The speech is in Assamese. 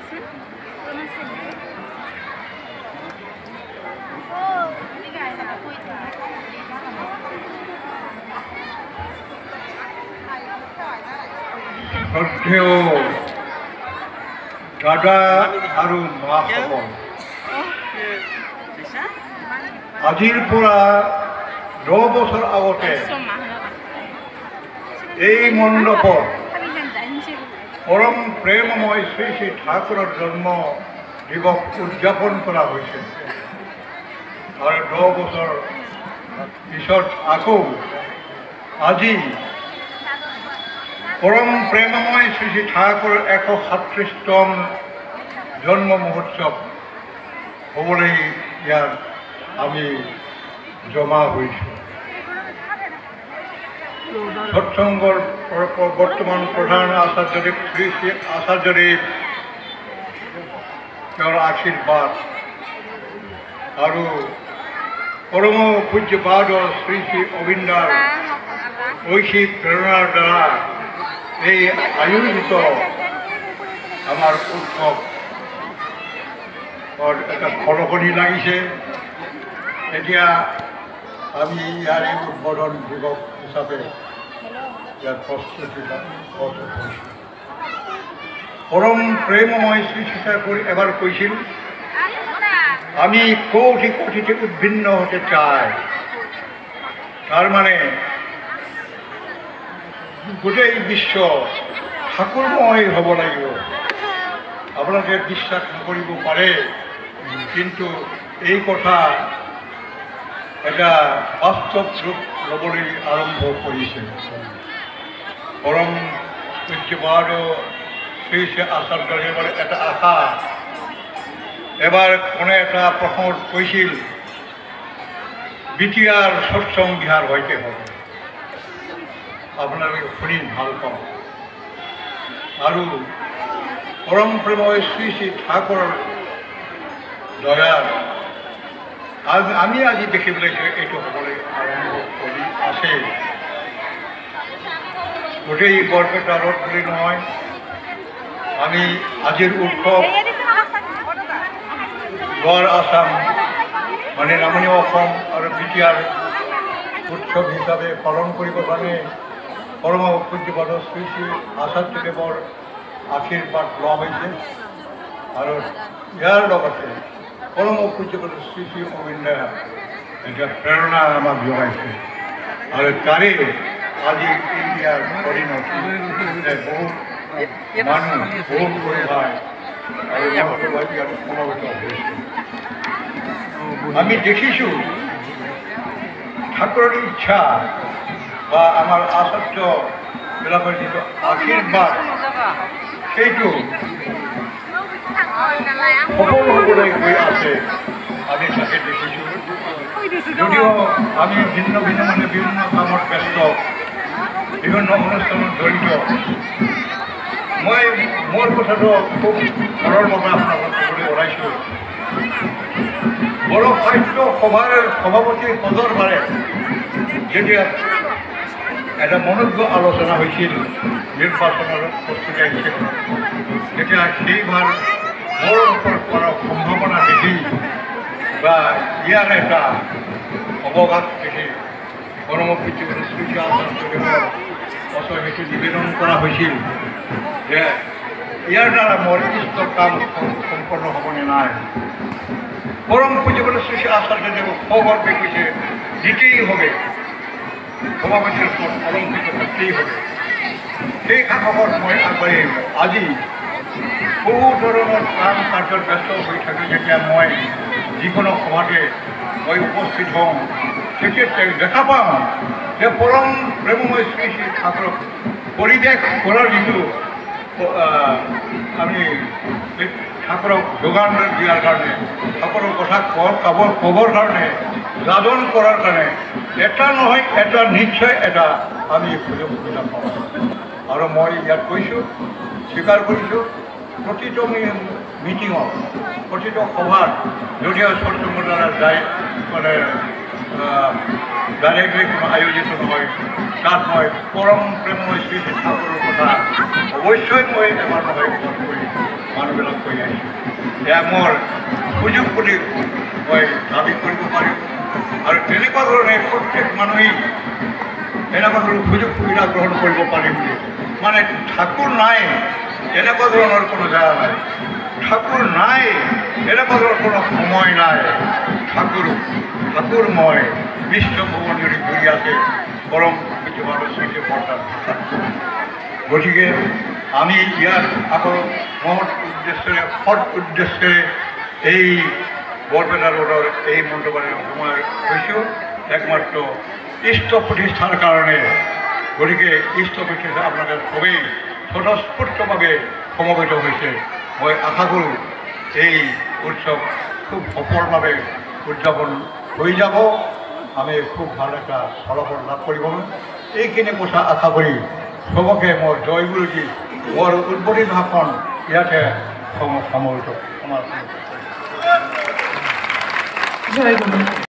শ্ৰদ্ধেয় দাদা আৰু মাসকল, আজিৰ পৰা 10 বছৰ আগতে এই মণ্ডপত পৰম প্ৰেমময় শ্ৰী শ্ৰী ঠাকুৰৰ জন্ম দিৱস উদযাপন কৰা হৈছিল। আৰু 10 বছৰ পিছত আকৌ আজি পৰম প্ৰেমময় শ্ৰী শ্ৰী ঠাকুৰৰ 137তম জন্ম মহোৎসৱ হ'বলৈ ইয়াত আমি জমা হৈছোঁ। সৎসংগৰ বৰ্তমান প্ৰধান আচাৰ্যদেৱ শ্ৰী শ্ৰী আচাৰ্যদেৱ তেওঁৰ আশীৰ্বাদ আৰু পৰম পূজ্যপাদ শ্ৰী শ্ৰী অবিন্দাৰ ঐশিক প্ৰেৰণাৰ দ্বাৰা এই আয়োজিত আমাৰ উৎসৱ এটা খলকনি লাগিছে। এতিয়া আমি ইয়াৰে উদ্বোধন দিৱস হিচাপে ইয়াৰ প্ৰস্তুতি হৈছোঁ। পৰম প্ৰেমময় শ্ৰী শ্ৰী ঠাকুৰ এবাৰ কৈছিল, আমি কোটি কোটিতে উদ্ভিন্ন হতে চাই। তাৰ মানে গোটেই বিশ্ব ঠাকুৰময় হ'ব লাগিব। আপোনালোকে বিশ্বাস নকৰিব পাৰে, কিন্তু এই কথা এটা বাস্তৱ ৰূপ ল'বলৈ আৰম্ভ কৰিছে। পৰম পূজ্যপাদ শ্ৰী শ্ৰী আচাৰ্যদেৱৰ এটা আশা, এবাৰ কোনে এটা প্ৰসংগত কৈছিল, বিটিয়াৰ সৎসং বিহাৰ হইতে হবে। আপোনালোকে শুনি ভাল পাওঁ। আৰু পৰম প্ৰেমময় শ্ৰী শ্ৰী ঠাকুৰৰ দয়াৰ আমি আজি দেখিবলৈ এইটো হ'বলৈ আৰম্ভ কৰি আছে। গোটেই বৰপেটা ৰ'দ বুলি নহয়, আমি আজিৰ উৎসৱ লোৱাৰ আসাম মানে নামনি অসম আৰু বিটিয়াৰ উৎসৱ হিচাপে পালন কৰিবৰ কাৰণে পৰম পূজ্যপাদ শ্ৰী শ্ৰী আচাৰ্যদেৱৰ আশীৰ্বাদ লোৱা হৈছে। আৰু ইয়াৰ লগতে পৰম পূজ্যপাদ শ্ৰী শ্ৰী অবিন্দাই এতিয়া প্ৰেৰণা আমাক যোগাইছে। আৰু তাৰে আজি ইয়াৰ পৰিণতি বহুত মানুহ বহুত পৰিভাই আৰু ইয়াত সমবেত হৈছে। আমি দেখিছোঁ ঠাকুৰৰ ইচ্ছা বা আমাৰ আচাৰ্যবিলাকৰ যিটো আশীৰ্বাদ, সেইটো সফল হ'বলৈ গৈ আছে। আমি তাকে দেখিছোঁ। যদিও আমি ভিন্ন ভিন্ন মানে বিভিন্ন কামত ব্যস্ত, বিভিন্ন অনুষ্ঠানত জড়িত, মই মোৰ কথাটো খুব সৰলভাৱে আপোনালোকক ক'বলৈ ওলাইছোঁ। বড়ো সাহিত্য সভাৰ সভাপতি পদৰ বাৰে যেতিয়া এটা মনোজ্ঞ আলোচনা হৈছিল নিৰ্বাচনৰ প্ৰস্তুতি আহিছিল, তেতিয়া সেইবাৰ মোৰ ওপৰত পৰা সম্ভাৱনা দেখি বা ইয়াৰ এটা অৱগাত দেখি পৰম পূজ্যপাদ শ্ৰী শ্ৰী আচাৰ্যদেৱৰ ওচৰত সেইটো নিবেদন কৰা হৈছিল যে ইয়াৰ দ্বাৰা মোৰ ইষ্ট কাম সম্পন্ন হ'বনে নাই। পরম পূজ্যপাদ শ্রী শ্রী আচার্যদেব সগর্বে কৈছে দিতেই হবে, সমাবেশের পর অলঙ্কৃত করতেই হবে। সেই সাহসত মই আগবাঢ়ি আজি বহু ধৰণৰ কাম কাৰ্যত ব্যস্ত হৈ থাকি যেতিয়া মই যিকোনো সভাতে মই উপস্থিত হওঁ, তেতিয়া দেখা পাওঁ যে পৰম প্ৰেমময় শ্ৰী শ্ৰী ঠাকুৰক পৰিৱেশ কৰাৰ যিটো আমি ঠাকুৰক যোগান দিয়াৰ কাৰণে, ঠাকুৰৰ কথা ক'বৰ কাৰণে, যাদন কৰাৰ কাৰণে এটা নহয় এটা নিশ্চয় এটা আমি সুযোগ সুবিধা পাওঁ। আৰু মই ইয়াত কৈছোঁ, স্বীকাৰ কৰিছোঁ, প্ৰতিটো মিটিঙত, প্ৰতিটো সভাত যদিও সৎসংগৰ দ্বাৰা যায় মানে ডাইৰেক্টলি কোনো আয়োজিত নহয়, তাত মই পৰম প্ৰেমময় শ্ৰী শ্ৰী ঠাকুৰৰ কথা অৱশ্যই মই এবাৰ নহয় কৰি মানুহবিলাক কৈ এয়া মোৰ সুযোগ বুলি মই দাবী কৰিব পাৰিম আৰু তেনেকুৱা ধৰণে প্ৰত্যেক মানুহেই এনেকুৱা ধৰণৰ সুযোগ সুবিধা গ্ৰহণ কৰিব পাৰিম বুলি মানে ঠাকুৰ নাই এনেকুৱা ধৰণৰ কোনো জেগা নাই, ঠাকুৰ নাই এনেকুৱা ধৰণৰ কোনো সময় নাই, ঠাকুৰ মই বিশ্বভ্ৰমণ যদি ঘূৰি আছে পৰম কিছুমানৰ স্মৃতি বৰ্তাৰ গতিকে আমি ইয়াৰ আকৌ মহৎ উদ্দেশ্যেৰে সৎ উদ্দেশ্যেৰে এই বৰপেটা ৰোডৰ এই মণ্ডপত সময় হৈছোঁ একমাত্ৰ ইষ্ট প্ৰতিষ্ঠাৰ কাৰণে। গতিকে ইষ্ট প্ৰতিষ্ঠা আপোনালোকে সবেই স্বতঃস্ফূৰ্তভাৱে সমবেত হৈছে। মই আশা কৰোঁ এই উৎসৱ খুব সফলভাৱে উদযাপন হৈ যাব, আমি খুব ভাল এটা ফলাফল লাভ কৰিবলৈ এইখিনি কথা আশা কৰি চবকে মই জয়গুৰু দি মোৰ উদ্বোধনী ভাষণ ইয়াতে সামৰিত। জয়গুৰু।